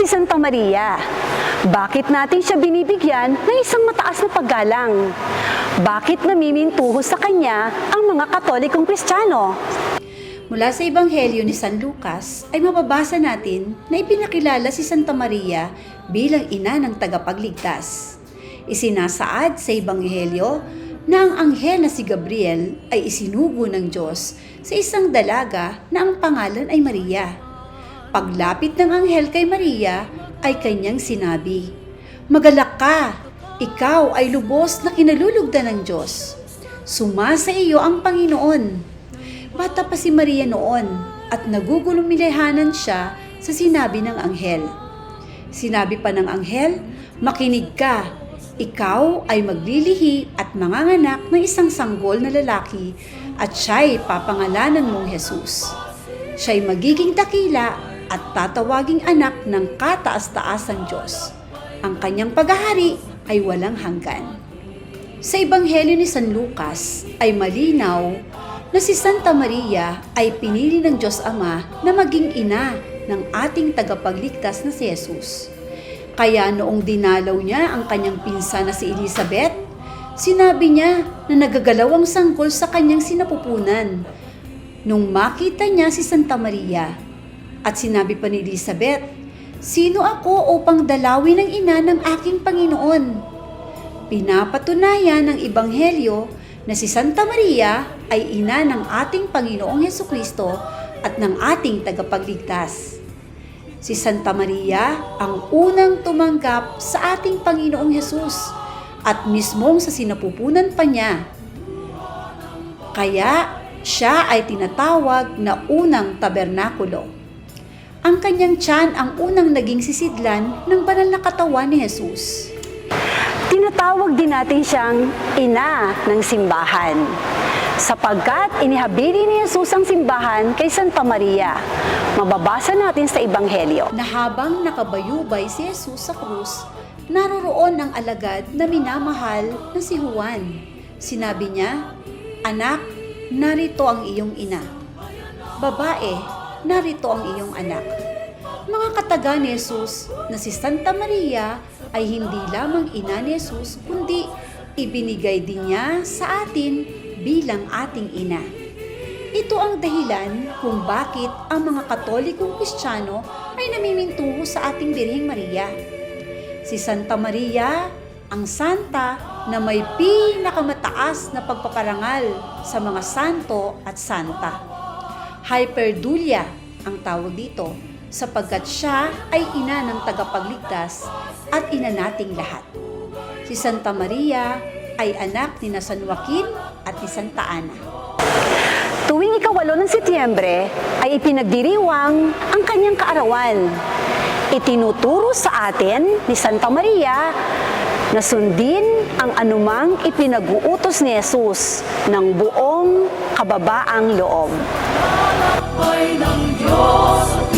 si Santa Maria? Bakit natin siya binibigyan ng isang mataas na paggalang? Bakit namimintuho sa kanya ang mga Katolikong Kristiyano? Mula sa Ebanghelyo ni San Lucas ay mababasa natin na ipinakilala si Santa Maria bilang ina ng tagapagligtas. Isinasaad sa Ebanghelyo na ang anghel na si Gabriel ay isinugo ng Diyos sa isang dalaga na ang pangalan ay Maria. Paglapit ng anghel kay Maria ay kanyang sinabi, "Magalak ka, ikaw ay lubos na kinalulugdan ng Diyos. Sumasa iyo ang Panginoon." Bata pa si Maria noon at nagugulumilahanan siya sa sinabi ng anghel. Sinabi pa ng anghel, "Makinig ka, ikaw ay maglilihi at manganganak ng isang sanggol na lalaki at siya'y papangalanan mong Jesus. Siya'y magiging dakila at tatawaging anak ng kataas-taasang Diyos. Ang kanyang paghahari ay walang hanggan." Sa Ebanghelyo ni San Lucas ay malinaw na si Santa Maria ay pinili ng Diyos Ama na maging ina ng ating tagapagligtas na si Jesus. Kaya noong dinalaw niya ang kanyang pinsan na si Elizabeth, sinabi niya na nagagalaw ang sanggol sa kanyang sinapupunan. Nung makita niya si Santa Maria, at sinabi pa ni Elizabeth, "Sino ako upang dalawin ang ina ng aking Panginoon?" Pinapatunayan ng Ebanghelyo na si Santa Maria ay ina ng ating Panginoong Hesukristo at ng ating tagapagligtas. Si Santa Maria ang unang tumanggap sa ating Panginoong Hesus at mismong sa sinapupunan pa niya. Kaya siya ay tinatawag na unang tabernakulo. Ang kanyang tiyan ang unang naging sisidlan ng banal na katawan ni Jesus. Tinatawag din natin siyang ina ng simbahan, sapagkat inihabili ni Jesus ang simbahan kay Santa Maria. Mababasa natin sa Ebanghelyo Na habang nakabayubay si Jesus sa krus, naroroon ang alagad na minamahal na si Juan. Sinabi niya, "Anak, narito ang iyong ina. Babae, narito ang iyong anak." Mga kataga ni Jesus na si Santa Maria ay hindi lamang ina ni Jesus, kundi ibinigay din niya sa atin bilang ating ina. Ito ang dahilan kung bakit ang mga Katolikong Kristiyano ay namimintuho sa ating Birheng Maria. Si Santa Maria, ang santa na may pinakamataas na pagpaparangal sa mga santo at santa. Hyperdulia ang tawag dito, sapagkat siya ay ina ng tagapagligtas at ina nating lahat. Si Santa Maria ay anak ni San Joaquin at ni Santa Ana. Tuwing ika-8 ng Setyembre ay ipinagdiriwang ang kanyang kaarawan. Itinuturo sa atin ni Santa Maria na sundin ang anumang ipinag-uutos ni Jesus ng buong kababaang loob. Ay ng Diyos at